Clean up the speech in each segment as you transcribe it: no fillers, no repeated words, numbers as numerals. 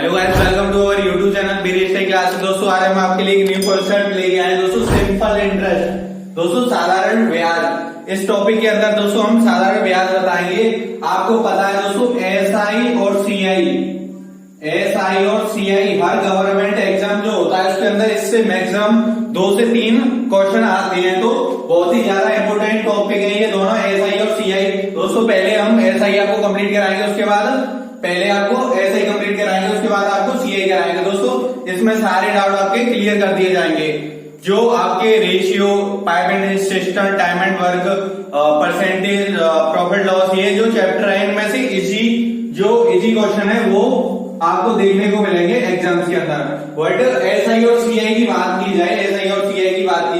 Hello guys, welcome to our YouTube channel Biresh class. दोस्तों आज हम आपके लिए एक न्यू कॉन्सेप्ट लेके आए दोस्तों, सिंपल इंटरेस्ट। दोस्तों साधारण ब्याज, इस टॉपिक के अंदर दोस्तों हम साधारण ब्याज बताएंगे। आपको पता है दोस्तों एसआई और सीआई हर गवर्नमेंट एग्जाम जो होता है उसके अंदर इससे मैक्सिमम 2 से 3 क्वेश्चन आते हैं। तो बहुत ही ज्यादा इंपोर्टेंट टॉपिक है ये दोनों, एसआई और सीआई। दोस्तों पहले हम एसआई आपको कंप्लीट कराएंगे, उसके बाद पहले आपको एसआई कंप्लीट कराएंगे, उसके बाद आपको सीआई कराएंगे। दोस्तों इसमें सारे डाउट आपके क्लियर कर दिए जाएंगे। जो आपके ratio, pipe and system, time and work, percentage, profit loss, ये जो चैप्टर है इनमें से इजी क्वेश्चन है वो आपको देखने को मिलेंगे एग्जाम्स के अंदर। बट एसआई और सीआई की बात की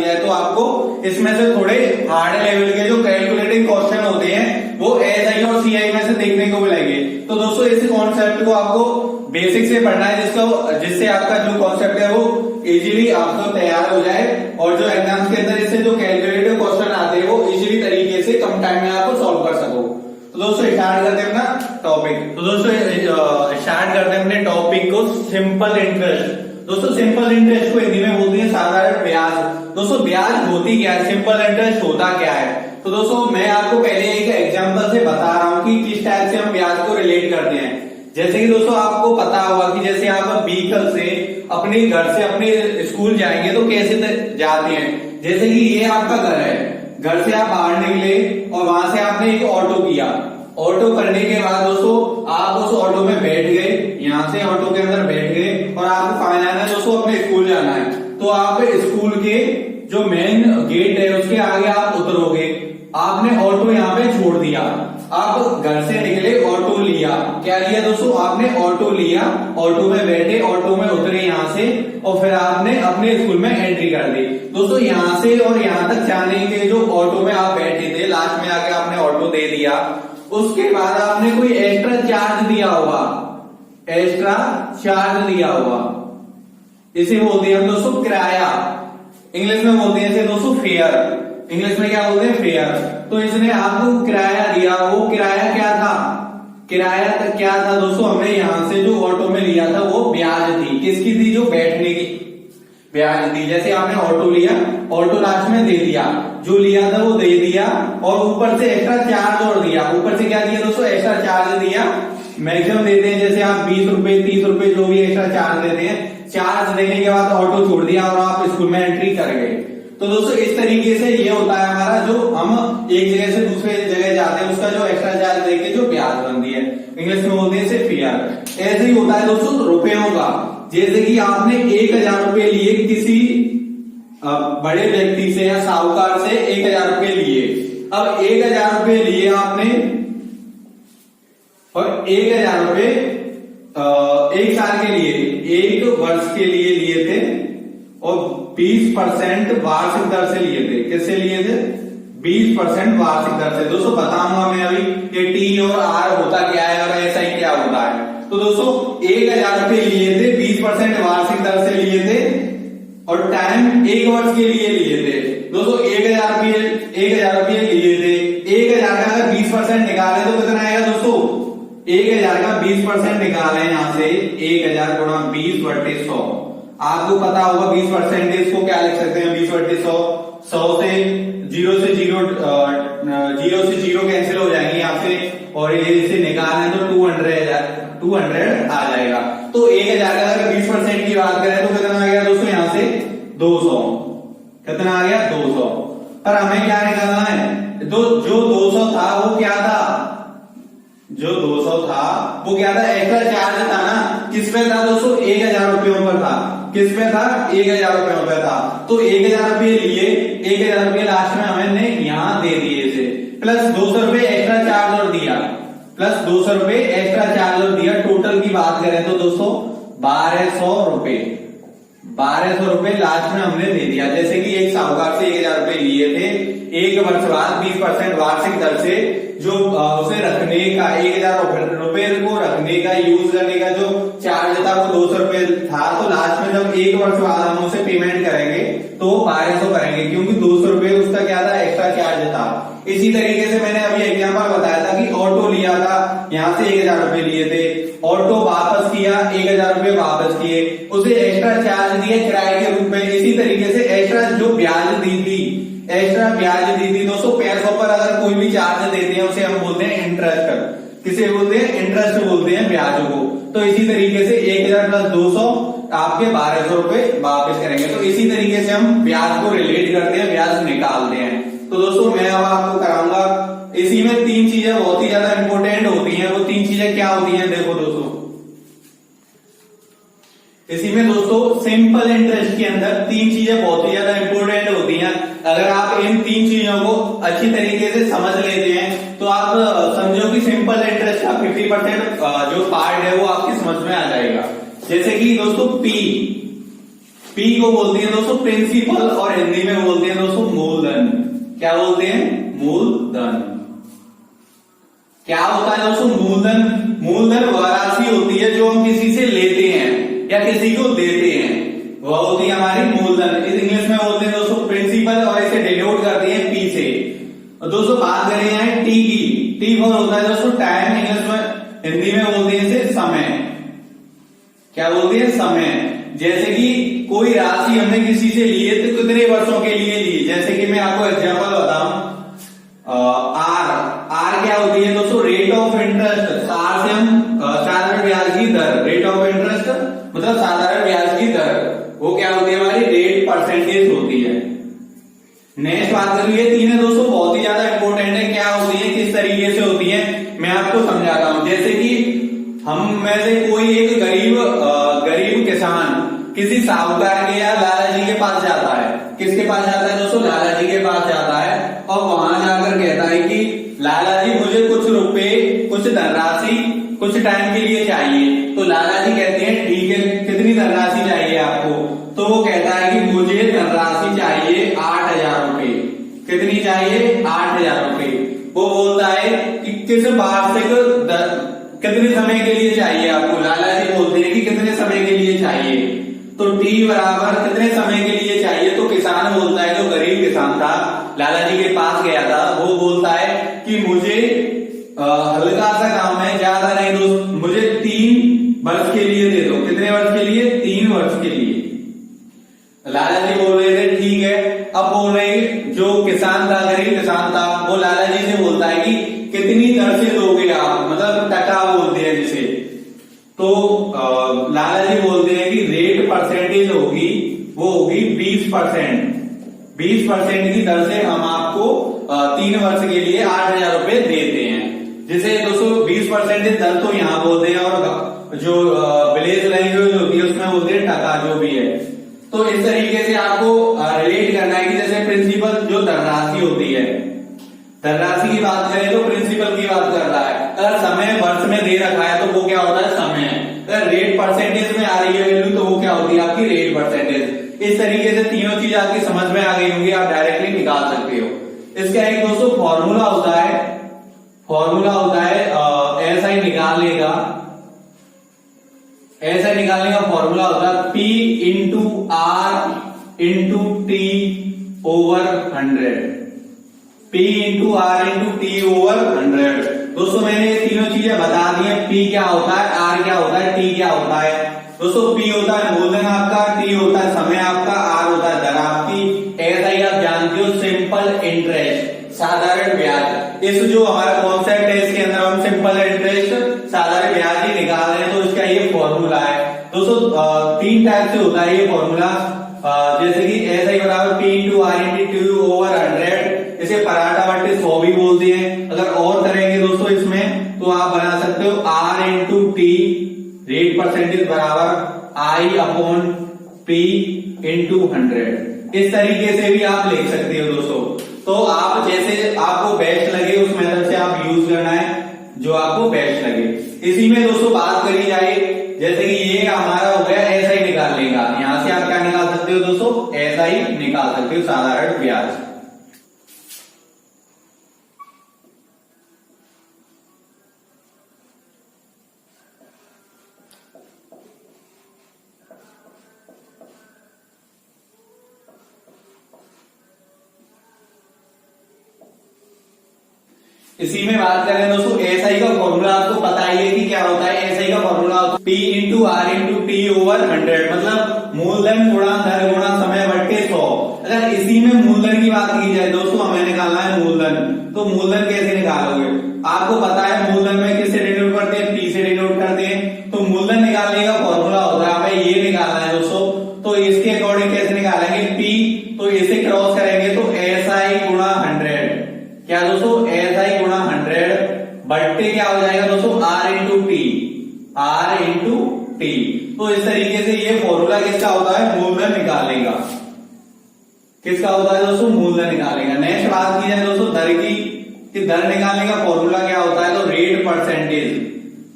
जाए, तो आपको इसमें से थोड़े हार्ड लेवल के जो कैलकुलेटिंग क्वेश्चन होते हैं वो एसआई और सीआई में से देखने को मिलेंगे। तो दोस्तों इस कॉन्सेप्ट को आपको बेसिक से पढ़ना है, जिससे आपका जो कॉन्सेप्ट है वो इजीली आपको तैयार हो जाए, और जो एग्जाम्स के अंदर इससे जो कैलकुलेटिव क्वेश्चन आते हैं वो इजीली तरीके से कम टाइम में आपको सॉल्व कर सको। तो दोस्तों स्टार्ट करते हैं अपना टॉपिक। तो दोस्तों स्टार्ट करते हैं अपने टॉपिक को, सिंपल इंटरेस्ट। दोस्तों सिंपल इंटरेस्ट को हिंदी में बोलते हैं साधारण ब्याज। दोस्तों ब्याज होती क्या है, सिंपल इंटरेस्ट होता क्या है? तो दोस्तों मैं आपको पहले एक एग्जांपल से बता रहा हूँ कि किस टाइप से हम ब्याज को रिलेट करते हैं। जैसे कि दोस्तों आपको पता होगा कि जैसे आप व्हीकल से अपने घर से अपने स्कूल जाएंगे तो कैसे जाते हैं। जैसे कि ये आपका घर है, घर से आप बाहर निकले और वहां से आपने एक ऑटो किया। ऑटो करने के बाद दोस्तों आप उस ऑटो में बैठ गए, यहाँ से ऑटो के अंदर बैठ गए और आपको कहाँ जाना है दोस्तों, अपने स्कूल जाना है। तो आप स्कूल के जो मेन गेट है उसके आगे आप उतरोगे। आपने ऑटो यहाँ पे छोड़ दिया, आप घर से निकले, ऑटो लिया। क्या लिया दोस्तों? आपने ऑटो लिया, ऑटो में बैठे, ऑटो में उतरे यहाँ से, और फिर आपने अपने स्कूल में एंट्री कर दी। दोस्तों यहाँ से और यहाँ तक जाने के जो ऑटो में आप बैठे थे, लास्ट में आके आपने ऑटो दे दिया। उसके बाद आपने कोई एक्स्ट्रा चार्ज दिया होगा, इसे बोलते हैं दोस्तों किराया। इंग्लिश में बोलते हैं इसे दोस्तों फेयर। इंग्लिश में क्या बोलते हैं? फेयर। तो इसने आपको किराया दिया, वो किराया क्या था दोस्तों? हमने यहां से जो ऑटो में लिया था वो ब्याज थी। किसकी थी? जो बैठने की ब्याज थी। जैसे आपने ऑटो लिया, ऑटो लास्ट में दे दिया, जो लिया था वो दे दिया, और ऊपर से एक्स्ट्रा चार्ज और दिया। ऊपर से क्या दिया दोस्तों? एक्स्ट्रा चार्ज दिया। मैक्सिमम देते हैं जैसे आप 20 रुपए 30 रुपए जो भी एक्स्ट्रा चार्ज देते हैं। चार्ज देने के बाद ऑटो छोड़ दिया और आप स्कूल में एंट्री कर गए। तो दोस्तों इस तरीके से ये होता है हमारा, जो हम एक जगह से दूसरे जगह जाते हैं उसका जो एक्स्ट्रा चार्ज देके जो ब्याज बनती है, इंग्लिश में बोलते हैं इसे फेयर। ऐसे ही होता है दोस्तों रुपयों का। जैसे कि आपने 1000 रुपए लिए किसी बड़े व्यक्ति से या साहूकार से 1000 रुपए लिए। अब 1000 रुपए लिए आपने, और 1000 रुपए 1 साल के लिए, 1 वर्ष के लिए थे, और 20% वार्षिक दर से लिए थे। किससे लिए थे? 20% वार्षिक दर से। दोस्तों बताऊंगा मैं अभी कि टी और आर होता क्या है और एसआई क्या होता है। तो दोस्तों 1000 रुपए लिए थे, 20% वार्षिक दर से लिए थे, और टाइम 1 वर्ष के लिए थे। दोस्तों 1000 रुपये लिए थे। 1000 का अगर 20% निकाले तो कितना आएगा दोस्तों? 1000 का 20% निकाले यहाँ से, 1000 गुणा 20/100। आपको पता होगा 20% को क्या लिख सकते हैं? 20/100। 100 से 0 से 0 कैंसिल हो जाएंगे यहाँ से, और ये इसे निकालना तो 200 आ जाएगा। तो 1000 का अगर 20% की बात करें तो कितना आ गया दोस्तों? यहाँ से 200। कितना आ गया? 200। पर हमें क्या निकालना है? जो 200 था वो क्या था? एक्स्ट्रा चार्ज था ना। किस पे था दोस्तों? 1000 रुपयों पर था। किस पे था? 1000 रुपयों पे था। तो 1000 रुपये लिए, 1000 रुपये लास्ट में हमने यहां दे दिए इसे, प्लस 200 रुपये एक्स्ट्रा चार्ज और दिया, टोटल की बात करें तो दोस्तों 1200 रुपए लास्ट में हमने दे दिया। जैसे कि एक साहूकार से 1000 रुपए लिए थे, 1 वर्ष बाद 20% वार्षिक दर से जो उसे रखने का 1000 रुपए को रखने का, यूज करने का जो चार्ज था वो 200 रुपए था। तो लास्ट में जब 1 वर्ष बाद हम उसे पेमेंट करेंगे तो 1200 करेंगे, क्योंकि 200 रुपए उसका क्या था? एक्स्ट्रा चार्ज था। इसी तरीके से मैंने अभी एग्जांपल बताया था कि ऑटो लिया था, यहाँ से 1000 रुपए लिए थे, ऑटो वापस किया, 1000 1000 रुपये वापस किए, उसे एक्स्ट्रा चार्ज दिए किराए के रूप में। इसी तरीके से एक्स्ट्रा जो ब्याज दी थी, एक्स्ट्रा ब्याज दी थी दोस्तों, पैसों पर अगर कोई भी चार्ज देते हैं उसे हम बोलते हैं इंटरेस्ट। किसे बोलते हैं? इंटरेस्ट बोलते हैं ब्याजों को। तो इसी तरीके से 1000 प्लस 200 आपके 1200 रुपए वापस करेंगे। तो इसी तरीके से हम ब्याज को रिलेट करते हैं, ब्याज निकालते हैं। तो दोस्तों मैं अब आपको कराऊंगा, इसी में 3 चीजें बहुत ही ज्यादा इंपॉर्टेंट होती हैं। वो 3 चीजें क्या होती हैं? देखो दोस्तों, इसी में दोस्तों सिंपल इंटरेस्ट के अंदर 3 चीजें बहुत ही ज्यादा इंपॉर्टेंट होती हैं। अगर आप इन 3 चीजों को अच्छी तरीके से समझ लेते हैं तो आप समझो कि सिंपल इंटरेस्ट का 50% जो पार्ट है वो आपकी समझ में आ जाएगा। जैसे कि दोस्तों पी को बोलते हैं दोस्तों प्रिंसिपल, और हिंदी में बोलते हैं दोस्तों मूलधन। क्या बोलते हैं? मूलधन। क्या होता है दोस्तों मूलधन? मूलधन वह राशि होती है जो हम किसी से लेते हैं या किसी को देते हैं, वह होती है हमारी मूलधन। इंग्लिश में बोलते हैं दोस्तों प्रिंसिपल, और इसे डिनोट करते हैं पी से। दोस्तों बात करें यहाँ टी की, टी फॉर होता है दोस्तों टाइम, इंग्लिश में हिंदी में बोलते हैं इसे समय। क्या बोलते हैं? समय। जैसे कि कोई राशि हमने किसी से ली है तो कितने वर्षों के लिए ली, जैसे कि मैं आपको एग्जांपल बताऊं, आर क्या होती है दोस्तों? Rate of interest. आर से हम साधारण ब्याज की दर, रेट ऑफ इंटरेस्ट मतलब साधारण ब्याज की दर, वो क्या होती है? हमारी रेट परसेंटेज होती है। नेक्स्ट बात कर लीजिए 3 है दोस्तों, बहुत ही ज्यादा इंपॉर्टेंट है। क्या होती है, किस तरीके से होती है, मैं आपको समझाता हूं। जैसे कि हम में से कोई एक गरीब किसान किसी साहूकार के या लाला जी के पास जाता है। किसके पास जाता है दोस्तों? लाला जी के पास जाता है, और वहां जाकर कहता है कि लाला जी मुझे कुछ रुपए, कुछ धनराशि कुछ टाइम के लिए चाहिए। तो लाला जी कहते हैं ठीक है, कितनी धनराशि चाहिए आपको? तो वो कहता है कि मुझे धनराशि चाहिए 8000 रुपये। कितनी चाहिए? 8000 रुपये। वो बोलता है कि किस वार्षिक कितने समय के लिए चाहिए आपको? लाला जी बोलते हैं कि कितने समय के लिए चाहिए। तो टी बराबर कितने समय के लिए चाहिए? तो किसान बोलता है, जो गरीब किसान था लाला जी के पास गया था, वो बोलता है कि मुझे हल्का सा काम है, ज्यादा नहीं दोस्त, मुझे 3 वर्ष के लिए दे दो। कितने वर्ष के लिए? 3 वर्ष के लिए। लाला जी बोल रहे थे ठीक है। अब बोल रहे जो किसान था, गरीब किसान था, वो लाला जी से बोलता है कि कितनी दर से दोगे आप, मतलब टका बोलते हैं जिसे। तो लाला जी बोलते हैं कि रेट परसेंटेज होगी, वो होगी 20%। 20% की दर से हम आपको 3 वर्ष के लिए 8000 रुपए देते हैं। जिसे दोस्तों 20% दर तो यहाँ बोलते हैं, और जो विलेज लैंग्वेज होती है उसमें बोलते हैं टका, जो भी है। तो इस तरीके से आपको रिलेट करना है कि जैसे प्रिंसिपल जो धनराशि होती है, धनराशि की बात करें तो प्रिंसिपल की बात कर रहा है। अगर समय वर्ष में दे रखा है तो वो क्या होता है? समय। अगर रेट परसेंटेज में आ रही है वैल्यू तो वो क्या होती है? आपकी रेट परसेंटेज। इस तरीके से तीनों चीज आपकी समझ में आ गई होंगी, आप डायरेक्टली निकाल सकते हो। इसका एक दोस्तों फॉर्मूला होता है, ऐसा ही निकालने का फॉर्मूला होता है P into R into T over 100। P into R into T over 100। दोस्तों मैंने ये तीनों चीजें बता दी है। P क्या होता है, R क्या होता है, T क्या होता है। दोस्तों P होता है मूलधन आपका, T होता है समय आपका, R होता है दर आपकी। ऐसा ही आप जानते हो सिंपल इंटरेस्ट, साधारण ब्याज। इस जो हमारा कॉन्सेप्ट है इसके अंदर हम सिंपल इंटरेस्ट, साधारण ब्याज ही निकाल रहे हैं। तो इसका ये फॉर्मूला है दोस्तों। 3 टाइप से होता है ये फॉर्मूला। जैसे कि ऐसा ही बराबर P into R into T over 100। इसे पराठा बट्टे 100 भी बोलते हैं। अगर और करेंगे दोस्तों इसमें तो आप बना सकते हो R into T rate percentage बराबर I अपॉन P इंटू 100। इस तरीके से भी आप लिख सकते हो दोस्तों। तो आप जैसे आपको बेस्ट लगे उस मेथड से आप यूज करना है, जो आपको बेस्ट लगे। इसी में दोस्तों बात करी जाए, जैसे कि ये हमारा हो गया ऐसा ही निकालने का। यहां से आप क्या निकाल सकते हो दोस्तों? ऐसा ही निकाल सकते हो साधारण ब्याज। इसी में बात करें दोस्तों एसआई का फॉर्मूला आपको पता ही है कि क्या होता है। एसआई का फॉर्मूला होता है P into R into T over 100, मतलब मूलधन गुणा दर गुणा समय बट्टे 100। अगर इसी में मूलधन की बात की जाए दोस्तों, हमें निकालना है मूलधन, तो मूलधन कैसे निकालोगे? आपको पता है मूलधन में किससे डिनोट करते हैं? P से डिनोट करते हैं। तो मूलधन निकालने का फॉर्मूला होता है, हमें ये निकालना है दोस्तों। तो इसके अकॉर्डिंग कैसे निकालेंगे? P, तो इसे क्रॉस करेंगे तो SI गुणा 100, क्या दोस्तों? SI गुणा 100 बट्टे क्या हो जाएगा दोस्तों? R into T, R into T. तो इस तरीके से ये फॉर्मूला किसका होता है? मूलधन निकालने का। किसका होता है दोस्तों? मूलधन निकालने का। नेक्स्ट बात की जाए दोस्तों दर की, कि दर निकालने का फॉर्मूला क्या होता है? तो रेट परसेंटेज,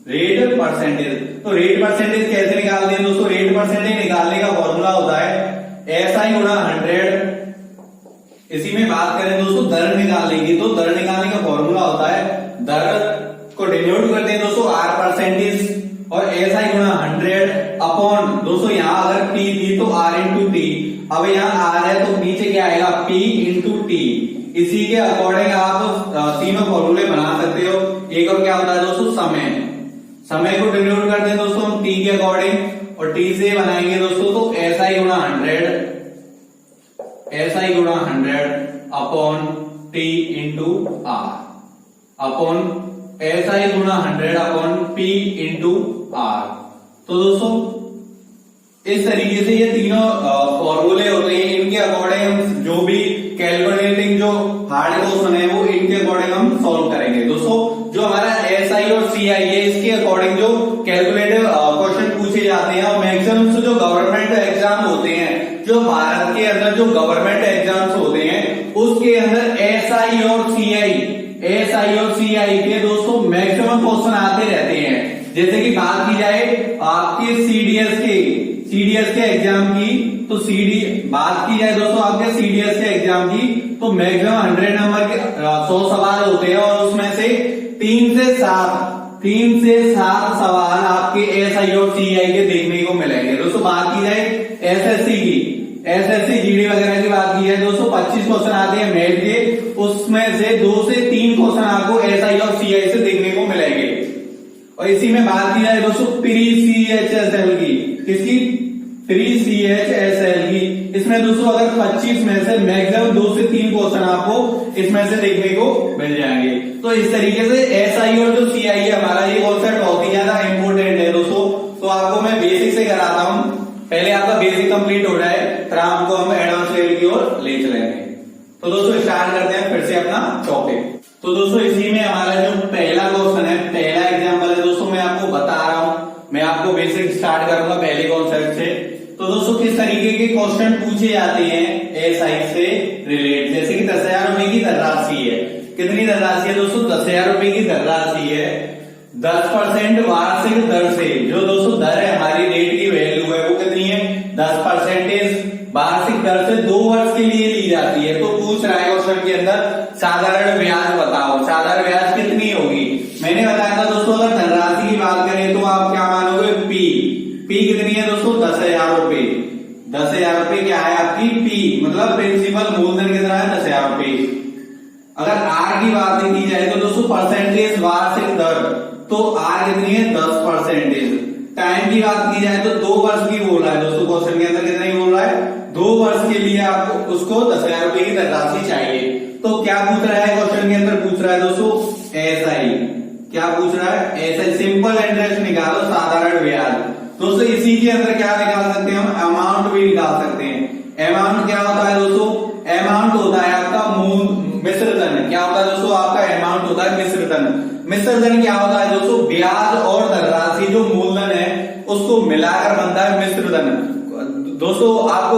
रेट परसेंटेज। तो रेट परसेंटेज कैसे निकालते हैं दोस्तों? रेट परसेंटेज निकालने का फॉर्मूला होता है SI गुणा 100। इसी में बात करें दोस्तों दर निकालने की, तो दर निकालने का फॉर्मूला होता है, दर को डिनोट करते हैं दोस्तों R परसेंटेज और SI गुणा 100 अपॉन दोस्तों यहाँ अगर P थी तो R इंटू टी। अब यहाँ R है तो नीचे क्या आएगा? P into T. इसी के अकॉर्डिंग आप तीनों फॉर्मूले बना सकते हो। एक और क्या होता है दोस्तों? समय, समय को डिनोट करते हैं दोस्तों हम T के अकॉर्डिंग, और T से बनाएंगे दोस्तों तो SI गुणा 100, SI गुणा 100 upon T into R, upon SI गुणा 100 अपॉन P इंटू R। तो दोस्तों इस तरीके से ये तीनों फॉर्मूले होते हैं, इनके अकॉर्डिंग हम जो भी कैलकुलेटिंग जो हार्ड क्वेश्चन है वो इनके अकॉर्डिंग हम सॉल्व करेंगे। दोस्तों जो हमारा SI और CI है इसके अकॉर्डिंग जो कैलकुलेटिव क्वेश्चन पूछे जाते हैं, और मैक्सिमम जो गवर्नमेंट एग्जाम होते हैं, जो भारत के अंदर जो गवर्नमेंट एग्जाम्स होते हैं उसके अंदर SI और CI के दोस्तों मैक्सिमम क्वेश्चन आते रहते हैं। जैसे कि बात की जाए आपके सीडीएस के एग्जाम की, तो बात की जाए दोस्तों आपके सीडीएस के एग्जाम की, तो मैक्सिमम 100 नंबर के 100 सवाल होते हैं, और उसमें से 3 से 7 सवाल आपके SI और CI के देखने को मिलेंगे। दोस्तों बात की जाए एसएससी जीडी वगैरह की बात की जाए दोस्तों 25 क्वेश्चन आते हैं मैथ के, उसमें से 2 से 3 क्वेश्चन आपको SI और CI से देखने को मिलेंगे। और इसी में बात की जाए दोस्तों प्री CHSL की, किसकी? प्री CHSL की। इसमें दोस्तों अगर 25 में से मैक्सिमम 2 से 3 क्वेश्चन आपको इसमें से देखने को मिल जाएंगे। तो इस तरीके से SI और जो CI है हमारा ये कॉन्सेप्ट बहुत ही ज्यादा इंपॉर्टेंट है दोस्तों। तो आपको मैं बेसिक से कराता हूं, पहले आपका बेसिक कंप्लीट हो जाए फिर आपको हम एडवांस लेवल की ओर ले चलेंगे। तो दोस्तों स्टार्ट करते हैं फिर से अपना टॉपिक। तो दोस्तों इसी में हमारा जो पहला क्वेश्चन है, पहला एग्जांपल है दोस्तों, मैं आपको बता रहा हूं, मैं आपको बेसिक स्टार्ट करूंगा पहले कॉन्सेप्ट से। तो दोस्तों किस तरीके के क्वेश्चन पूछे जाते हैं SI से रिलेट, जैसे कि 10,000 रुपए की धनराशि है। कितनी धनराशि है दोस्तों? 10,000 रुपए की धनराशि है। 10% वार्षिक दर से, जो दोस्तों दर है हमारी रेट की वैल्यू है वो कितनी है? 10% वार्षिक दर से 2 वर्ष के लिए ली जाती है। तो पूछ रहा है क्वेश्चन के अंदर साधारण ब्याज बताओ, साधारण ब्याज कितनी होगी? मैंने बताया था दोस्तों अगर धनराशि की बात करें तो आप क्या मानोगे? P कितनी है दोस्तों? 10,000 रुपए। 10,000 रुपए क्या है आपकी? P मतलब प्रिंसिपल मूलधन कितना है? 10,000 रुपए। अगर R की बात की जाए तो दोस्तों परसेंटेज वार्षिक दर, तो R कितनी है? 10%। टाइम की बात की जाए तो 2 वर्ष की बोल रहा है दोस्तों, क्वेश्चन के अंदर कितना ही बोल रहा है? 2 वर्ष के लिए आपको उसको 10,000 रुपए की धनराशि चाहिए। तो क्या पूछ रहा है क्वेश्चन के अंदर? पूछ रहा है दोस्तों SI। क्या पूछ रहा है? SI सिंपल इंटरेस्ट निकालो, साधारण ब्याज। दोस्तों इसी के अंदर क्या निकाल सकते हैं हम? अमाउंट भी निकाल सकते हैं। अमाउंट क्या होता है दोस्तों? अमाउंट होता है आपका मिश्र धन। क्या होता है दोस्तों? आपका अमाउंट होता है मिश्र धन। मिश्र धन क्या होता है दोस्तों? ब्याज और धनराशि जो मूलधन है उसको मिलाकर बनता है मिश्र धन। दोस्तों आपको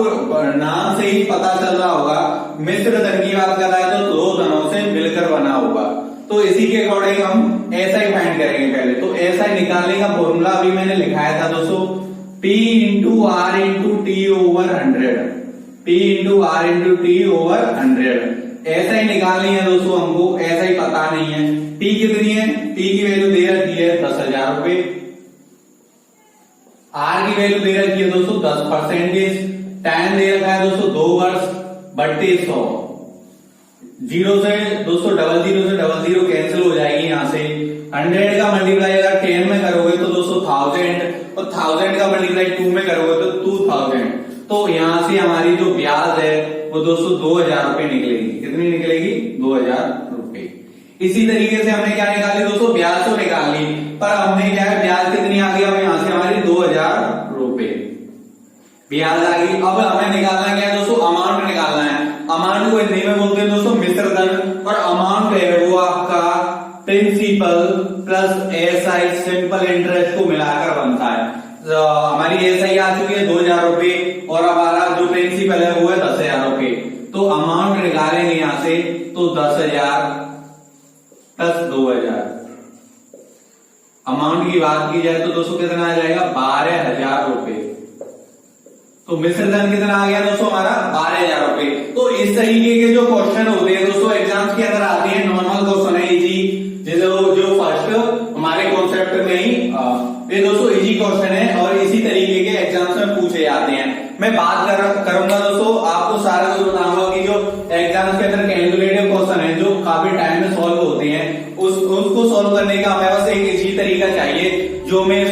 नाम से ही पता चल रहा होगा, मिश्र धन की बात कर रहा है तो 2 धनों से मिलकर बना होगा। तो इसी के अकॉर्डिंग हम SI फाइंड करेंगे पहले। तो SI निकालने का फॉर्मूला अभी मैंने लिखाया था दोस्तों, P into R into T over 100, P into R into T over 100। SI निकालनी है दोस्तों हमको, SI पता नहीं है। P कितनी है? P की वैल्यू दे रखी है 10,000 रुपए। R की वैल्यू दे रखी है दोस्तों 10%। टाइम दे रखा है दोस्तों 2 वर्ष बट्टे 100। जीरो से दोस्तों डबल जीरो कैंसिल हो जाएगी यहाँ से। 100 का मल्टीप्लाई अगर 10 में करोगे तो दोस्तों 1000, और 1000 का मल्टीप्लाई 2 में करोगे तो 2000। तो यहाँ से हमारी जो ब्याज है वो दोस्तों 2000 रुपए निकलेगी। कितनी निकलेगी? 2000 रुपए। इसी तरीके से हमने क्या निकाली दोस्तों? ब्याज तो निकाल ली, पर हमने क्या है, ब्याज कितनी आ गई? अब यहाँ से हमारी 2000 रुपए ब्याज आ गई। अब हमें निकालना क्या है दोस्तों? अमाउंट निकालना है। अमाउंट को हिंदी में बोलते हैं दोस्तों मिश्र धन, और अमाउंट है वो आपका principal plus SI simple interest को मिलाकर बनता है। हमारी एसआई आ चुकी है 2000 रुपए, और हमारा जो प्रिंसिपल है वो है 10,000 रुपए। तो अमाउंट निकालेंगे यहां से, तो 10,000 प्लस 2000। अमाउंट की बात की जाए तो दोस्तों कितना आ जाएगा? 12,000 रुपए। तो मिश्र धन कितना आ गया दोस्तों? हमारा 12,000 रुपए। तो इस तरीके के जो क्वेश्चन होते हैं दोस्तों एग्जाम्स के अंदर आते हैं, नॉर्मल क्वेश्चन है, इजी, जो फर्स्ट हमारे कॉन्सेप्ट में ही ये दोस्तों इजी क्वेश्चन है, और इसी तरीके के एग्जाम्स में पूछे जाते हैं। मैं बात करूंगा दोस्तों, आपको सारा कुछ बताऊंगा कि जो एग्जाम्स के अंदर कैलकुलेटिव क्वेश्चन है जो काफी टाइम में सॉल्व होते हैं, उसको सॉल्व करने का हमें बस एक इजी तरीका चाहिए जो मैं इस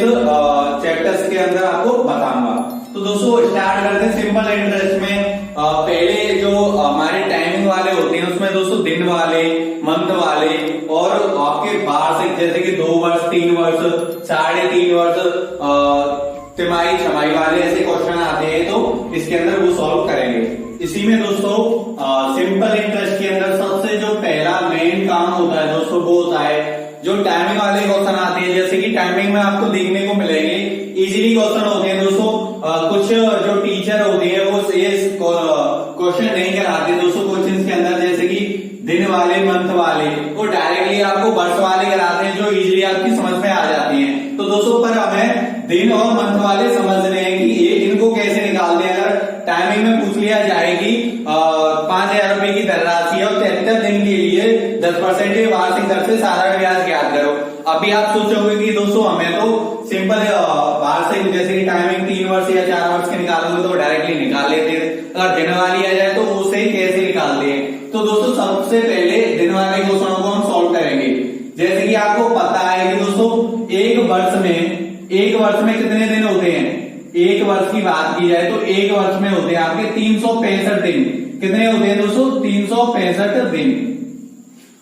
चैप्टर्स के अंदर आपको बताऊंगा। तो दोस्तों स्टार्ट करते हैं सिंपल इंटरेस्ट में। पहले जो हमारे टाइमिंग वाले होते हैं उसमें दोस्तों दिन वाले, मंथ वाले, और आपके वार्षिक जैसे कि 2 वर्ष, 3 वर्ष, 3.5 वर्ष, तिमाही, छमाही वाले ऐसे क्वेश्चन आते हैं, तो इसके अंदर वो सॉल्व करेंगे। इसी में दोस्तों सिंपल इंटरेस्ट के अंदर सबसे जो पहला मेन काम होता है दोस्तों वो होता है जो टाइमिंग वाले क्वेश्चन आते हैं। जैसे कि टाइमिंग में आपको देखने को मिलेंगे इजीली क्वेश्चन होते हैं दोस्तों। कुछ जो टीचर होते हैं वो ये क्वेश्चन नहीं कराते दोस्तों क्वेश्चन के अंदर, जैसे कि दिन वाले, मंथ वाले, वो डायरेक्टली आपको वर्ष वाले कराते हैं जो इजीली आपकी समझ में आ जाती हैं। तो दोस्तों पर हमें दिन और मंथ वाले समझने हैं कि ये इनको कैसे निकालते हैं। अगर टाइमिंग में पूछ लिया जाए कि 5,000 रुपए की धनराशि है और 73 दिन के लिए 10% वार्षिक दर से साधारण ब्याज ज्ञात करो। अभी आप सोचोगे कि दोस्तों हमें तो सिंपल वार्षिक जैसे कि टाइमिंग 3 वर्ष या 4 वर्ष के निकालोगे तो डायरेक्टली निकाल लेते हैं, अगर दिन वाली आ जाए तो उसे कैसे निकालते हैं। तो दोस्तों सबसे पहले दिन वाले क्वेश्चनों को हम सॉल्व करेंगे। जैसे कि आपको पता है कि दोस्तों एक वर्ष में कितने दिन होते हैं? एक वर्ष की बात की जाए तो एक वर्ष में होते हैं आपके 365 दिन। कितने होते हैं दोस्तों? 365 दिन।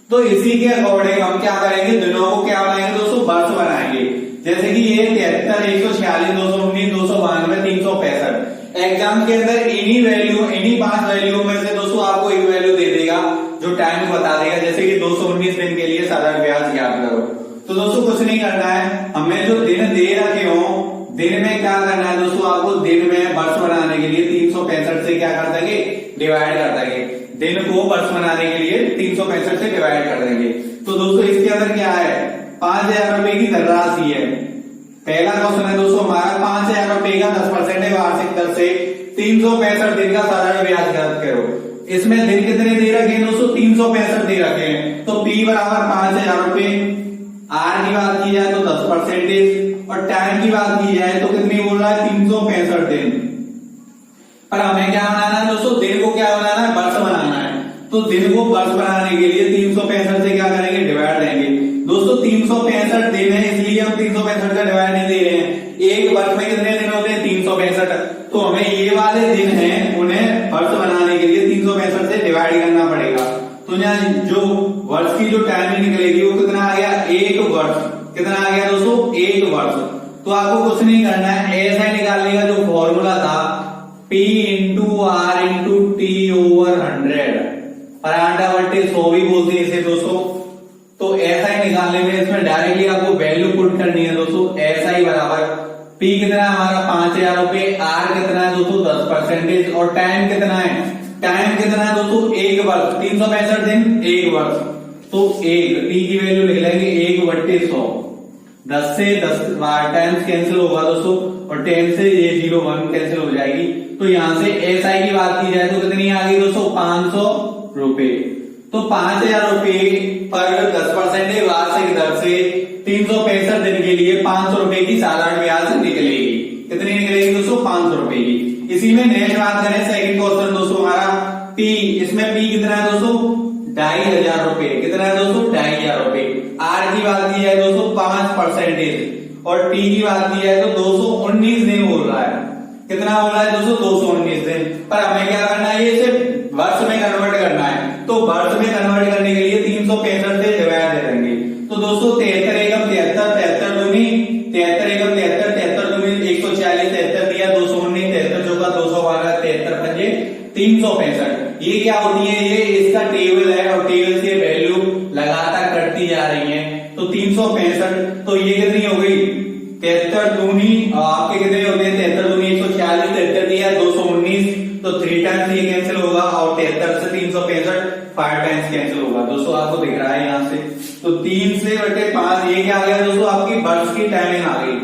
तो इसी के अकॉर्डिंग हम क्या करेंगे? दिनों को क्या बनाएंगे दोस्तों? वर्ष बनाएंगे। जैसे कि ये 73, 146, 219, 292, 365। एग्जाम के अंदर इन्हीं 5 वैल्यू में से दोस्तों आपको एक वैल्यू दे देगा जो टाइम बता देगा। जैसे कि 219 दिन के लिए साधारण ब्याज ज्ञात करो। तो दोस्तों कुछ नहीं करना है, हमें जो दिन दे रखे हो, दिन में क्या करना है दोस्तों? आपको दिन में वर्ष बनाने के लिए 365 से क्या कर देंगे? डिवाइड कर देंगे। दिन को वर्ष बनाने के लिए 365 से डिवाइड कर देंगे। तो दोस्तों इसके अंदर क्या है? 5,000 रुपए की धनराशि है। पहला क्वेश्चन है दोस्तों हमारा 5,000 रुपए का 10% वार्षिक दर से 365 दिन का साधारण ब्याज ज्ञात करो। इसमें दिन कितने दे रखे हैं दोस्तों? 365 दे रखे हैं। तो P बराबर 5,000 रुपए। आर की बात की जाए तो 10%, और टाइम की बात की जाए तो कितनी बोल रहा है? 365 दिन। पर हमें क्या बनाना है दोस्तों? दिन को क्या बनाना है? वर्ष बनाना है। तो दिन को वर्ष बनाने के लिए 365 से क्या करेंगे? डिवाइड देंगे। दोस्तों 365 दिन है इसलिए हम 365 का डिवाइड नहीं दे रहे हैं। एक वर्ष में कितने दिन होते हैं? 365। तो हमें ये वाले दिन हैं उन्हें वर्ष बनाने के लिए 365 से डिवाइड करना पड़ेगा। तो यहाँ जो वर्ष की जो टाइम निकलेगी वो कितना आ गया? 1 वर्ष। कितना आ गया दोस्तों? 1 वर्ष। तो आपको कुछ नहीं करना है, ऐसा ही निकालने का जो फॉर्मूला था P into R into T over 100, PRT बट्टे 100 भी बोलते हैं इसे दोस्तों। तो ऐसा ही निकालने में इसमें डायरेक्टली आपको वैल्यू पुट करनी है दोस्तों। ऐसा ही बराबर P कितना है हमारा? 5,000 रुपए। R कितना है दोस्तों? 10%। और टाइम कितना है? टाइम कितना है दोस्तों? 1 वर्ष। 365 दिन 1 वर्ष। तो 1 T की वैल्यू लिख लेंगे 1/100। 10 से 10 टाइम्स कैंसिल होगा दोस्तों, और 10 से ये 0 कैंसिल हो जाएगी। तो यहां से SI की बात की जाए तो कितनी आ गई दोस्तों? 500 रुपए। तो 5,000 रुपए पर 10% वार्षिक दर से 365 दिन के लिए 500 रुपए की साधारण ब्याज निकलेगी। कितनी निकलेगी दोस्तों? 500 रुपए की। इसी में नेक्स्ट बात करें सेकंड क्वेश्चन दोस्तों हमारा P, इसमें P कितना है दोस्तों? 2,500 रुपए। कितना है दोस्तों? 2,500 रुपए। आर की बात की जाए दोस्तों 5% और टी की बात की जाए तो 219 दिन बोल रहा है। कितना बोल रहा है दोस्तों? 219 दिन। पर हमें क्या करना है, ये इसे वर्ष में कन्वर्ट करना है। तो वर्ष में कन्वर्ट करने के लिए 365 से डिवाइड दे देंगे। तो दोस्तों 73 एकम 73, 73 दूनी 73 एकम 73, 73 दूनी 140, 73 दिया 219, 73 चौका 212, 73 पंजे 365। ये क्या होती है? ये इसका टेबल है और टेबल से वैल्यू लगातार कटती जा रही है। तो 365, तो ये कितनी हो गई? 73 दूनी आपके कितने होते हैं? 73 दूनी 140, 73 दिया 219, तो 3 टाइम्स ये कैंसिल होगा और 73 से 365 5 टाइम्स कैंसिल होगा। दोस्तों आपको दिख रहा है यहाँ से, तो 3 से बटे 5 ये क्या आ गया दोस्तों? आपकी वर्ष की टाइमिंग आ गई।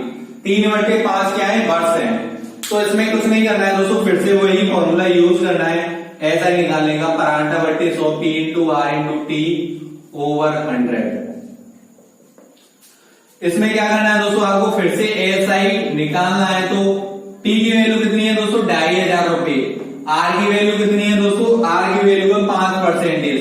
3 बटे 5 क्या है? वर्ष है। तो इसमें कुछ नहीं करना है दोस्तों, फिर से वही फॉर्मूला यूज करना है। ऐसा निकालने का, परांठा बटे 100 P into R into T over 100। इसमें क्या करना है दोस्तों? आपको फिर से SI निकालना है। तो T की वैल्यू कितनी है दोस्तों? 2,500 रुपए। R की वैल्यू कितनी है दोस्तों? R की वैल्यू है 5%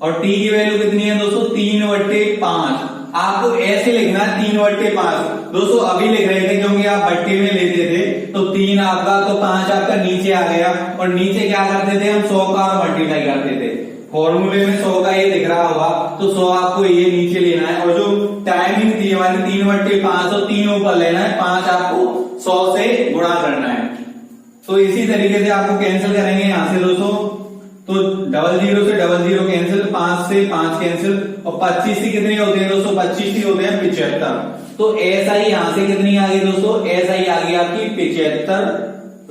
और T की वैल्यू कितनी है दोस्तों? 3/5। आपको ऐसे लिखना है 3/5। दोस्तों अभी लिख रहे थे क्योंकि आप बट्टे में लेते थे, तो 3 आपका, तो 5 आपका नीचे आ गया। और नीचे क्या करते थे हम? 100 का मल्टीप्लाई करते थे। फॉर्मूले में 100 का ये दिख रहा होगा, तो 100 आपको ये नीचे लेना है। और जो टाइमिंग थी हमारी 3/5 और 3 ऊपर लेना है, 5 आपको 100 से गुणा करना है। तो इसी तरीके से आपको कैंसिल करेंगे यहां से दोस्तों, तो 00 से 00 कैंसिल, 5 से 5 कैंसिल और 25 से कितने होते हैं दोस्तों? 25 ही होते हैं 75। तो SI यहां से कितनी आ गई दोस्तों? SI आ गई आपकी 75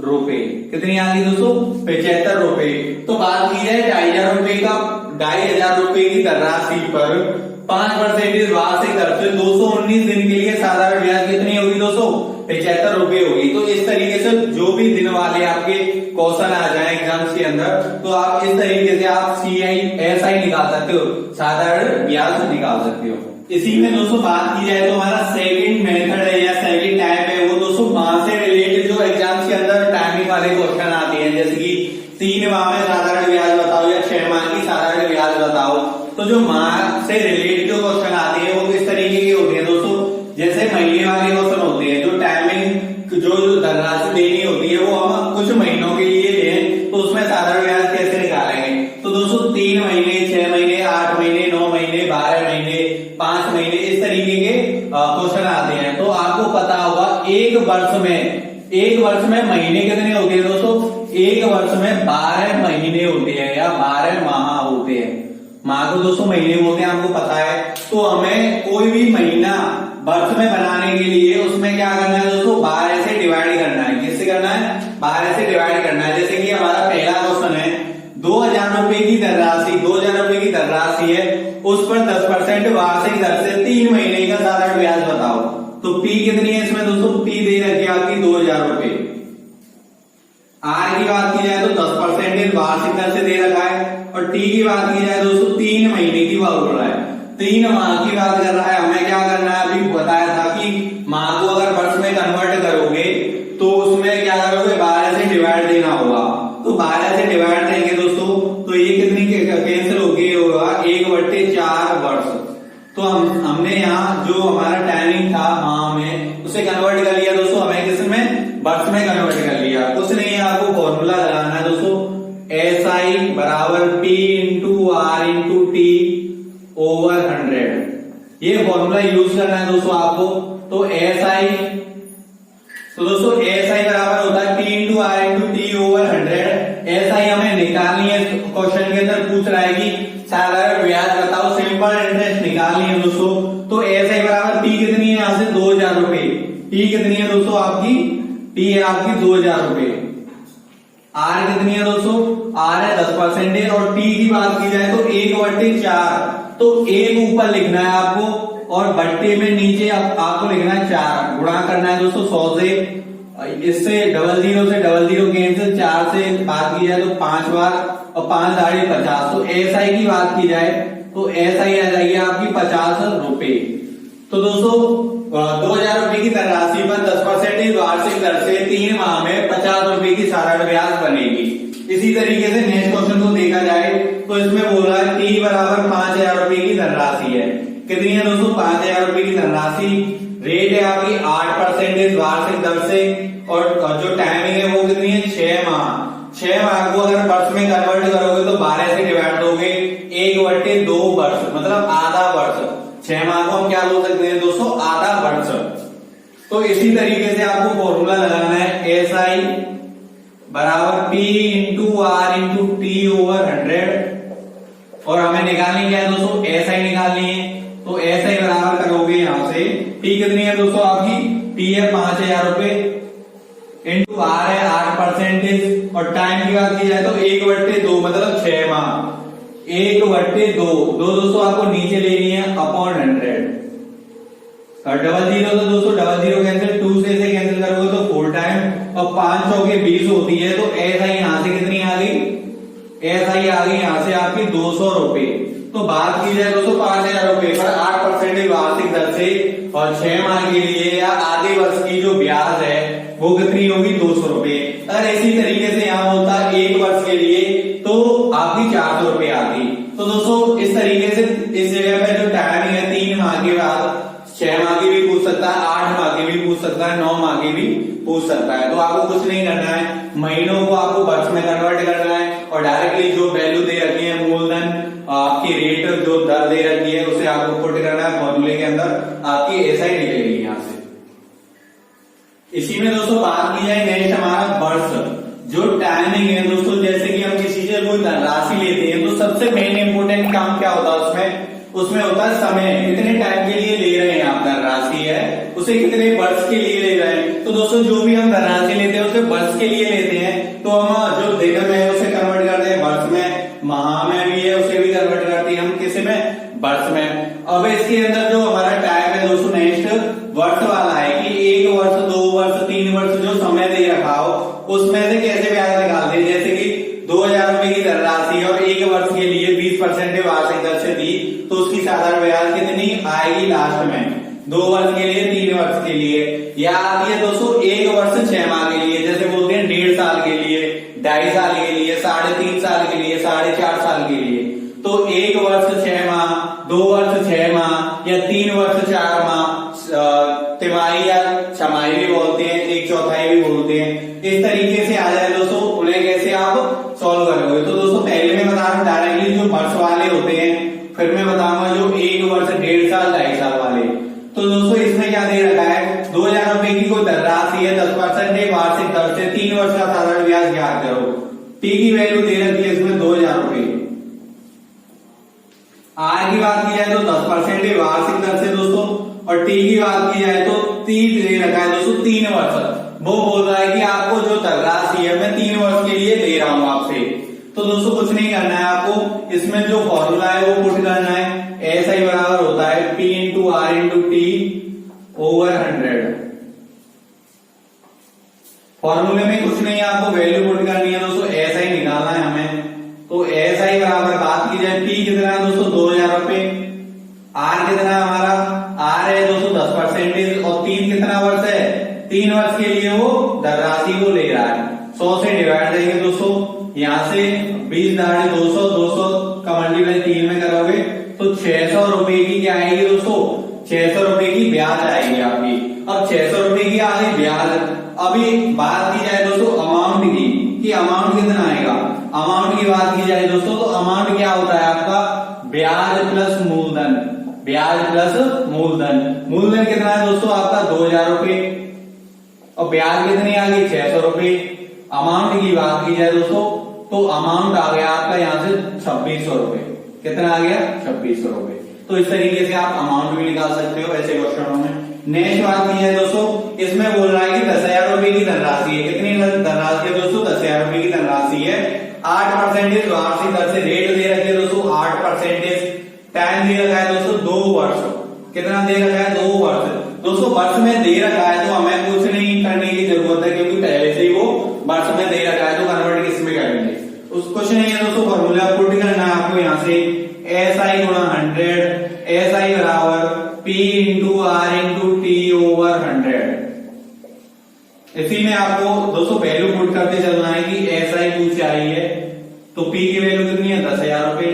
रुपए। कितनी आ गई दोस्तों? 75 रुपए। तो बात की जाए 2,500 रुपए का, 2,500 रुपए की धनराशि पर 5% वार्षिक दर से 219 दिन के लिए साधारण ब्याज कितनी होगी दोस्तों? 75 रुपए होगी। तो इस तरीके से जो भी दिन वाले आपके क्वेश्चन आ जाए एग्जाम्स के अंदर, तो आप इस तरीके से आप CI SI निकाल सकते हो, साधारण ब्याज निकाल सकते हो। इसी में दोस्तों बात की जाए तो हमारा सेकंड मेथड है या सेकंड टाइप है, वो दोस्तों माह से रिलेटेड जो एग्जाम्स के अंदर टाइमिंग वाले क्वेश्चन आते हैं, जैसे कि 3 माह में साधारण ब्याज बताओ या 6 माह की साधारण ब्याज बताओ। तो जो माह से रिलेटेड जो क्वेश्चन आते हैं वो किस तरीके के होते हैं दोस्तों? जैसे महीने वाले क्वेश्चन होते हैं, जो टाइमिंग जो धनराशि देनी होती है वो हम कुछ महीनों के लिए लें, तो उसमें साधारण ब्याज कैसे निकालेंगे? तो दोस्तों 3 महीने, 6 महीने, 8 महीने, 9 महीने, 12 महीने, 5 महीने, इस तरीके के क्वेश्चन आते हैं। तो आपको पता होगा एक वर्ष में महीने कितने होते हैं दोस्तों? एक वर्ष में 12 महीने होते हैं या 12 माह होते हैं। माह को दोस्तों महीने बोलते हैं, आपको पता है। तो हमें कोई भी महीना वर्ष में बनाने के लिए उसमें क्या करना है दोस्तों? 12 से डिवाइड करना है। किससे करना है? 12 से डिवाइड करना है। जैसे कि हमारा पहला क्वेश्चन है, 2,000 रुपए की धनराशि, 2,000 रुपए की धनराशि है, उस पर 10% वार्षिक दर से 3 महीने का साधारण ब्याज बताओ। तो P कितनी है इसमें दोस्तों? P दे रखी है आपकी 2,000 रुपए। R की बात की जाए तो 10% वार्षिक दर से दे रखा है और T की बात की जाए दोस्तों 3 महीने की बात हो रहा है, 3 माह की बात कर रहा है। हमें क्या करना है? अभी बताया था कि माह को अगर वर्ष में कन्वर्ट करोगे तो उसमें क्या करोगे? 12 से डिवाइड देना होगा। तो 12 से डिवाइड देंगे दोस्तों, तो ये कितनी कैंसिल होगी? होगा 1/4 वर्ष। तो हमने यहाँ जो हमारा टाइमिंग था माह में, उसे कन्वर्ट कर लिया दोस्तों, हमें किसमें? वर्ष में कन्वर्ट कर लिया। कुछ नहीं है, आपको फॉर्मूला लगाना है दोस्तों, SI बराबर P into R into T over 100। ये फॉर्मूला यूज करना है दोस्तों आपको। तो SI बराबर होता है P into R into T over 100। SI हमें निकालनी है, क्वेश्चन के अंदर पूछ रहा है कि साधारण ब्याज बताओ, सिंपल इंटरेस्ट निकालनी है दोस्तों। तो SI बराबर P कितनी है? यहाँ से 2,000 रुपए। P कितनी है दोस्तों आपकी? P है आपकी 2,000 रुपए। R कितनी है दोस्तों? R है 10% और T की बात की जाए तो 1/4। तो 1 ऊपर लिखना है आपको और बट्टे में नीचे आपको लिखना है 4। गुणा करना है दोस्तों 100 से, इससे 00 से 00 कैंसिल, 4 से बात की जाए तो 5 बार और 5 दाढ़ी 50। तो SI की बात की जाए तो SI आ जाएगी आपकी 50 रुपए। तो दोस्तों 2,000 रुपए की धनराशि पर 10% वार्षिक दर से 3 माह में 50 रुपए की साधारण ब्याज बनेगी। इसी तरीके से नेक्स्ट क्वेश्चन को देखा जाए तो इसमें बोल रहा है T कितनी है दोस्तों, 5,000 रुपए की धनराशि। रेट है आपकी 8% वार्षिक दर से, और जो टाइमिंग है वो कितनी है, 6 माह। 6 माह को अगर वर्ष में कन्वर्ट करोगे तो 12 से डिवाइड दोगे, 1/2 वर्ष, मतलब आधा वर्ष। 6 माह को हम क्या बोल सकते हैं दोस्तों, आधा वर्ष। तो इसी तरीके से आपको फॉर्मूला लगाना है, एस आई बराबर P into R into T over 100, और हमें निकालनी क्या है दोस्तों, एस आई निकालनी है। तो एस आई बराबर करोगे यहां से, P कितनी है दोस्तों आपकी, P है 5,000 रुपए, इंटू आर है 8%, और टाइम की बात की जाए तो 1/2 मतलब 6 माह। 1/2 दोस्तों आपको नीचे लेनी है अपॉन 100, और 00 तो दोस्तों 00 कैंसिल, 2 से कैंसिल करोगे तो 4 टाइम, और 5 के 20 होती है। तो एस आई यहां से कितनी आ गई, एस आई आ गई यहां से आपकी 200 रुपए। तो बात की जाए दोस्तों 5,000 रुपए पर 8% वार्षिक दर से, और 6 माह के लिए या आधे वर्ष की जो ब्याज है वो कितनी होगी, 200 रुपए। अगर इसी तरीके से यहाँ होता है 1 वर्ष के लिए तो आपकी 400 रुपए आती। तो दोस्तों इस तरीके से इस जगह पे जो टाइमिंग है 3 माह के बाद, 6 माह की भी पूछ सकता है, 8 माह की भी पूछ सकता है, 9 माह की भी पूछ सकता है। तो आपको कुछ नहीं करना है, महीनों को आपको वर्ष में कन्वर्ट करना है, और डायरेक्टली जो वैल्यू दे रखी है मूलधन आपकी रेट जो दर दे रखी है उसे आपको पुट करना है फॉर्मूले के अंदर, आपकी एसआई निकलेगी यहां से। इसी में दोस्तों बात की जाए नेक्स्ट हमारा वर्ष, जो टाइमिंग है दोस्तों, जैसे कि हम किसी से कोई धनराशि लेते हैं तो सबसे मेन इंपोर्टेंट काम क्या होता है उसमें होता है समय, कितने टाइम के लिए ले रहे हैं आप धनराशि है, उसे कितने वर्ष के लिए ले रहे हैं। तो दोस्तों जो भी हम धनराशि लेते हैं उसे वर्ष के लिए लेते हैं, तो हम जो दिन में है उसे कन्वर्ट करते हैं वर्ष में, माह में भी है उसे भी कन्वर्ट करते हैं हम किसी में, वर्ष में। अब इसके अंदर जो हमारा टाइम है दोस्तों नेक्स्ट वर्ष वाला है कि 1 वर्ष 2 वर्ष 3 वर्ष जो समय दे रखा हो उसमें से कैसे ब्याज निकालते हैं। जैसे कि 2,000 रुपए की धनराशि और 1 वर्ष के लिए 20% वार्षिक दर से दी, तो उसकी साधारण ब्याज कितनी आएगी लास्ट में, 2 वर्ष के लिए, 3 वर्ष के लिए, या आती है दोस्तों 1 वर्ष 6 माह के लिए, जैसे बोलते हैं 1.5 साल के लिए, 2.5 साल के लिए, 3.5 साल के लिए, 4.5 साल के लिए। तो 1 वर्ष 6 माह, 2 वर्ष 6 माह, या 3 वर्ष 4 माह, तिमाही या छमाही भी बोलते हैं, 1/4 भी बोलते हैं। इस तरीके से आ जाए दोस्तों, उन्हें कैसे आप सॉल्व करोगे। तो दोस्तों पहले मैं बता रहा हूं डायरेक्टली जो वर्ष वाले होते हैं, फिर मैं बताऊंगा जो 1 वर्ष 1.5 साल 2.5 साल वाले। तो दोस्तों इसमें क्या दे रखा है, 2,000 रुपए की कोई धनराशि है, 10% वार्षिक दर से 3 वर्ष का साधारण ब्याज ज्ञात करो। टी की वैल्यू दे रखी है इसमें 2,000 रुपए। आर की बात की जाए तो 10% वार्षिक दर से दोस्तों, और टी की बात की जाए तो 3 दे रखा है दोस्तों 3 वर्ष। वो बोल रहा है कि आपको जो धनराशि है मैं 3 वर्ष के लिए दे रहा हूं आपसे। तो दोस्तों कुछ नहीं करना है आपको, इसमें जो फॉर्मूला है वो पुट करना है, एस आई बराबर होता है P into R into T over 100। फॉर्मूले में कुछ नहीं है, आपको वैल्यू पुट करनी है दोस्तों, एस आई निकालना है हमें। तो एस आई बराबर बात की जाए P कितना है दोस्तों 2,000 रुपए, आर कितना है हमारा, आर है दोस्तों 10%, और 3 कितना वर्ष है, 3 वर्ष के लिए वो धनराशि को ले रहा है। 100 से डिवाइड करेंगे दोस्तों, यहाँ से 20 दाढ़े 200, 200 का मल्टीप्लाई 3 में करोगे तो 600 रुपए की क्या आएगी दोस्तों, 600 रुपए की ब्याज आएगी आपकी। अब 600 रुपए की आ गई ब्याज। अभी बात की जाए दोस्तों अमाउंट की, कि अमाउंट कितना आएगा। अमाउंट की बात की जाए दोस्तों तो अमाउंट क्या होता है आपका, ब्याज प्लस मूलधन, ब्याज प्लस मूलधन। मूलधन कितना है दोस्तों आपका 2,000 रुपए, और ब्याज कितनी आ गई 600 रुपए। अमाउंट की बात की जाए दोस्तों तो अमाउंट आ गया आपका यहाँ से 2,600 रुपए। कितना आ गया 2,600 रुपए। तो इस तरीके से आप अमाउंट भी निकाल सकते हो ऐसे क्वेश्चनों में। नेक्स्ट बात की जाए दोस्तों, इसमें बोल रहा है कि 10,000 रुपए की धनराशि है। कितनी धनराशि है दोस्तों, 10,000 रुपए की धनराशि है। 8% वार्षिक दर से रेट दे रखे दोस्तों 8%। टाइम दे रखा है दोस्तों 2 वर्ष। कितना दे रखा है 2 वर्ष। दोस्तों वर्ष में दे रखा है तो हमें कुछ नहीं करने की जरूरत है, क्योंकि पहले से ही वो वर्ष में दे रखा है, तो कन्वर्ट किस में करेंगे कुछ नहीं है दोस्तों। फॉर्मूला पुट करना है आपको यहाँ से, एस आई गुणा 100, एस आई बराबर P into R into T over 100। इसी में आपको दोस्तों वैल्यू पुट करते चलना है कि एस आई पूछ आई है, तो P की वैल्यू कितनी है 10,000 रुपए,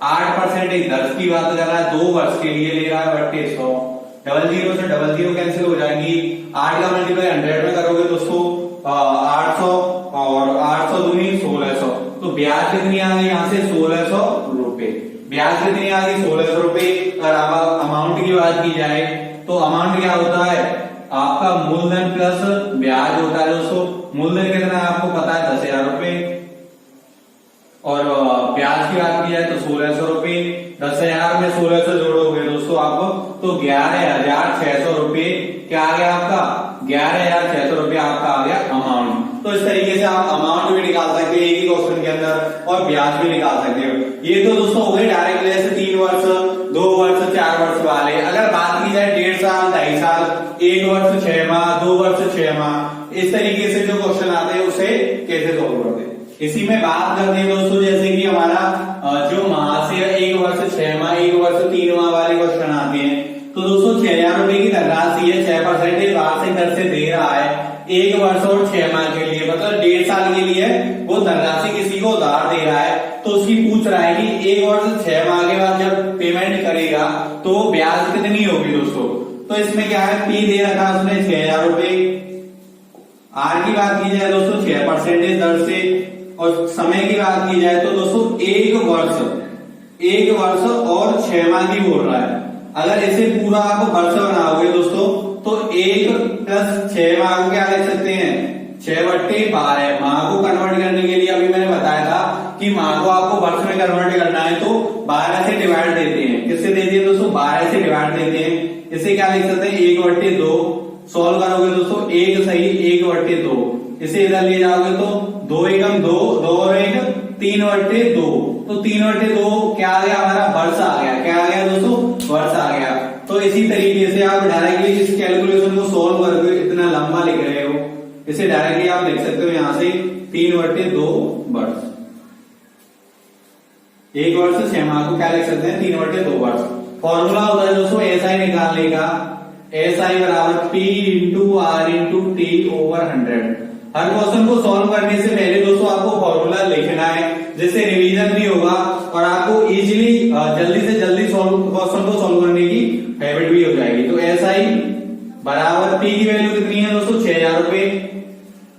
8% 10 की बात कर रहा है, 2 वर्ष के लिए ले रहा है बट्टे 100, डबल जीरो से डबल जीरो कैंसिल हो जाएंगी, 8 का मल्टीप्लाई 100 में करोगे दोस्तों 800 और 800 दूनी 1600, तो ब्याज कितनी आ गई यहाँ से 1600 रुपए। ब्याज कितनी आ गई 1600 रुपए। अगर अमाउंट की बात की जाए तो अमाउंट क्या होता है आपका मूलधन प्लस ब्याज होता है दोस्तों। मूलधन कितना है आपको पता है 10,000 रुपए और ब्याज की बात की जाए तो 1600 रुपए। 10,000 में 1600 जोड़ोगे दोस्तों आप तो 11,600 रुपए क्या आ गया आपका 11,600 रुपए आपका आ गया अमाउंट। तो इस तरीके से आप अमाउंट भी निकाल सकते हो एक ही क्वेश्चन के अंदर और ब्याज भी निकाल सकते हो। ये तो दोस्तों हो गए डायरेक्ट जैसे 3 वर्ष 2 वर्ष 4 वर्ष वाले। अगर बात की जाए 1.5 साल 2.5 साल 1 वर्ष 6 माह 2 वर्ष 6 माह इस तरीके से जो क्वेश्चन आते हैं उसे कैसे सोल्व करते हैं इसी में बात करते हैं दोस्तों। जैसे कि हमारा जो महाशय 1 वर्ष 6 माह 1 वर्ष 3 माह वाले क्वेश्चन आते हैं तो दोस्तों 6,000 रुपए की धनराशि है 6% वार्षिक दर से दे रहा है 1 वर्ष और 6 माह के लिए मतलब 1.5 साल के लिए वो धनराशि किसी को उधार दे रहा है तो उसकी पूछ रहा है कि 1 वर्ष 6 माह के बाद जब पेमेंट करेगा तो ब्याज कितनी होगी दोस्तों। तो इसमें क्या है पी दे रखा उसने 6,000 रुपए। आर की बात की जाए दोस्तों 6% दर से और समय की बात की जाए तो दोस्तों 1 वर्ष और 6 माह की बोल रहा है। अगर इसे पूरा आप वर्ष बनाओगे दोस्तों तो 1 प्लस 6 माह को क्या लिख सकते हैं 6/12। माह को कन्वर्ट करने के लिए अभी मैंने बताया था कि माह को आपको वर्ष में कन्वर्ट करना है तो 12 से डिवाइड देते हैं। किससे देते हैं दोस्तों 12 से डिवाइड देते हैं। इसे क्या लिख सकते हैं 1/2 सॉल्व करोगे दोस्तों 1 सही 1/2 इसे इधर ले जाओगे तो 2 एकम 2 2 और 1 3/2 तो 3/2 क्या आ गया हमारा वर्ष आ गया। क्या आ गया दोस्तों वर्ष आ गया। तो इसी तरीके से आप डायरेक्टली इस कैलकुलेशन को सोल्व करके इतना लंबा लिख रहे हो इसे डायरेक्टली आप लिख सकते हो यहाँ से 3/2 वर्ष। 1 वर्ष 6 माह को क्या लिख सकते हैं 3/2 वर्ष। फॉर्मूला होता है दोस्तों एसआई निकालने का एसआई बराबर P into R into T over 100। हर क्वेश्चन को सॉल्व करने से पहले दोस्तों आपको फॉर्मूला लिखना है जिससे रिवीजन भी होगा और आपको इजीली जल्दी से जल्दी क्वेश्चन को सॉल्व करने की हैबिट भी हो जाएगी। तो एसआई बराबर पी की वैल्यू कितनी है दोस्तों 6,000 रुपए।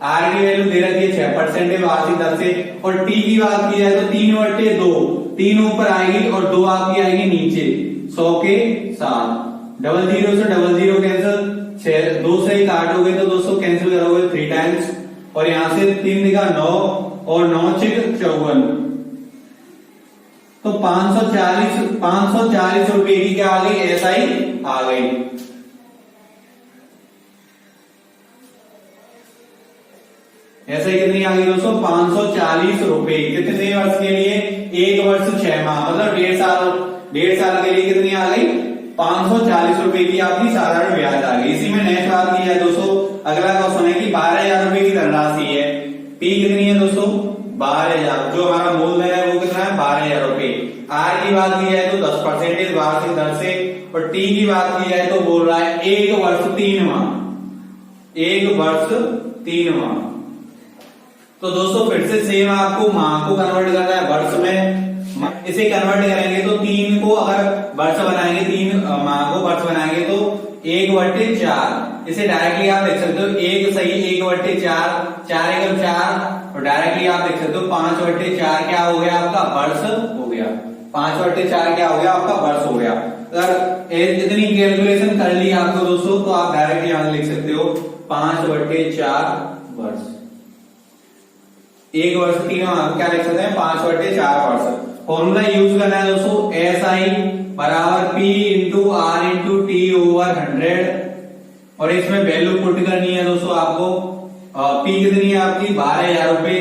आर की वैल्यू दे रखी है 6% वार्षिक दर से और टी की बात की जाए तो 3/2 3 ऊपर आएगी और 2 आपकी आएगी नीचे 100 के साथ। डबल जीरो से डबल जीरो कैंसिल 2 से काटोगे तो दोस्तों कैंसिल करोगे 3 टाइम्स और यहां से 3 दिखा 9 और 9 6 54 तो 540 रुपए की क्या आ गई एसआई आ गई। ऐसे कितनी आ गई दोस्तों 540 रुपए कितने वर्ष के लिए 1 वर्ष 6 माह मतलब 1.5 साल के लिए कितनी आ गई 540 रुपए की आपकी साधारण ब्याज आ गई। इसी में नेक्स्ट बात की है दोस्तों अगला क्वेश्चन है कि 12,000 रुपए की धनराशि है। पी कितनी है दोस्तों 12,000 जो हमारा मूलधन है वो कितना है 12,000 रुपए। आर की बात की जाए तो 10% वार्षिक दर से और टी की बात की जाए तो बोल रहा है 1 वर्ष 3 माह 1 वर्ष 3 माह। तो दोस्तों फिर से सेम आपको माह को कन्वर्ट करना है वर्ष में। इसे कन्वर्ट करेंगे तो 3 को अगर वर्ष बनाएंगे 3 माह को वर्ष बनाएंगे तो 1/4 इसे डायरेक्टली आप देख सकते हो 1 सही 1/4 4 एकम 4 और डायरेक्टली आप देख सकते हो 5/4 क्या हो गया आपका वर्ष हो गया। 5/4 क्या हो गया आपका वर्ष हो गया। अगर इतनी कैलकुलेशन कर ली आपको दोस्तों तो आप डायरेक्टली यहां लिख सकते हो 5/4 वर्ष। 1 वर्ष 3 माह क्या लिख सकते हैं 5/4 वर्ष। फॉर्मूला यूज करना है दोस्तों एस आई बराबर P into R into T over 100 और इसमें वैल्यू पुट करनी है दोस्तों आपको। पी कितनी है आपकी 12,000 रुपए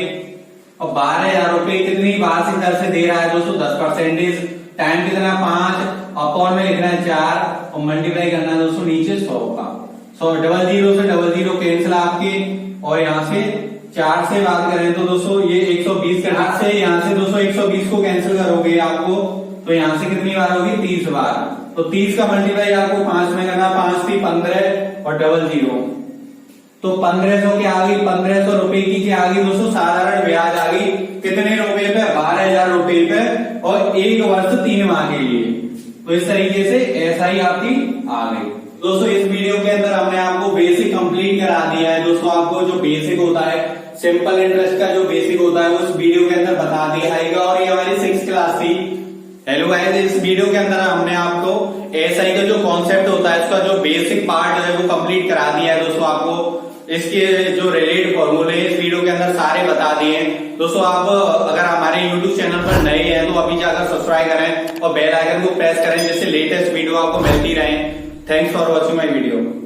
और 12,000 रुपए कितनी वार्षिक दर से दे रहा है दोस्तों 10%। टाइम कितना 5 अपॉन में लिखना है 4 और मल्टीप्लाई करना है दोस्तों नीचे 100 का 100 डबल जीरो से डबल जीरो कैंसिल आपके और यहाँ से 4 से बात करें तो दोस्तों ये 120 के हाथ से यहाँ से दोस्तों 120 को कैंसिल करोगे आपको तो यहाँ से कितनी बार होगी 30 बार। तो 30 का मल्टीप्लाई आपको 5 में करना 5 3 15 और डबल जीरो तो 1500 की आ गई, 1500 रुपए की क्या आ गई दोस्तों, साधारण ब्याज आ गई कितने रुपए पे, 12,000 रुपए पे, और 1 वर्ष 3 माह के लिए। तो इस तरीके से एसआई आपकी आ गई। दोस्तों इस वीडियो के अंदर हमने आपको बेसिक कंप्लीट करा दिया है। दोस्तों आपको जो बेसिक होता है, सिंपल इंटरेस्ट का जो बेसिक होता है, उस वीडियो के अंदर बता दिया जाएगा। और ये हमारी 6th क्लास थी। हेलो गाइस, इस वीडियो के अंदर हमने आपको एसआई का जो कॉन्सेप्ट होता है, उसका जो बेसिक पार्ट है वो कंप्लीट करा दिया है। दोस्तों आपको इसके जो रिलेटेड फॉर्मूले इस वीडियो के अंदर सारे बता दिए हैं। दोस्तों आप अगर हमारे YouTube चैनल पर नए हैं तो अभी जाकर सब्सक्राइब करें और बेल आइकन को प्रेस करें, जिससे लेटेस्ट वीडियो आपको मिलती रहे। Thanks for watching my video.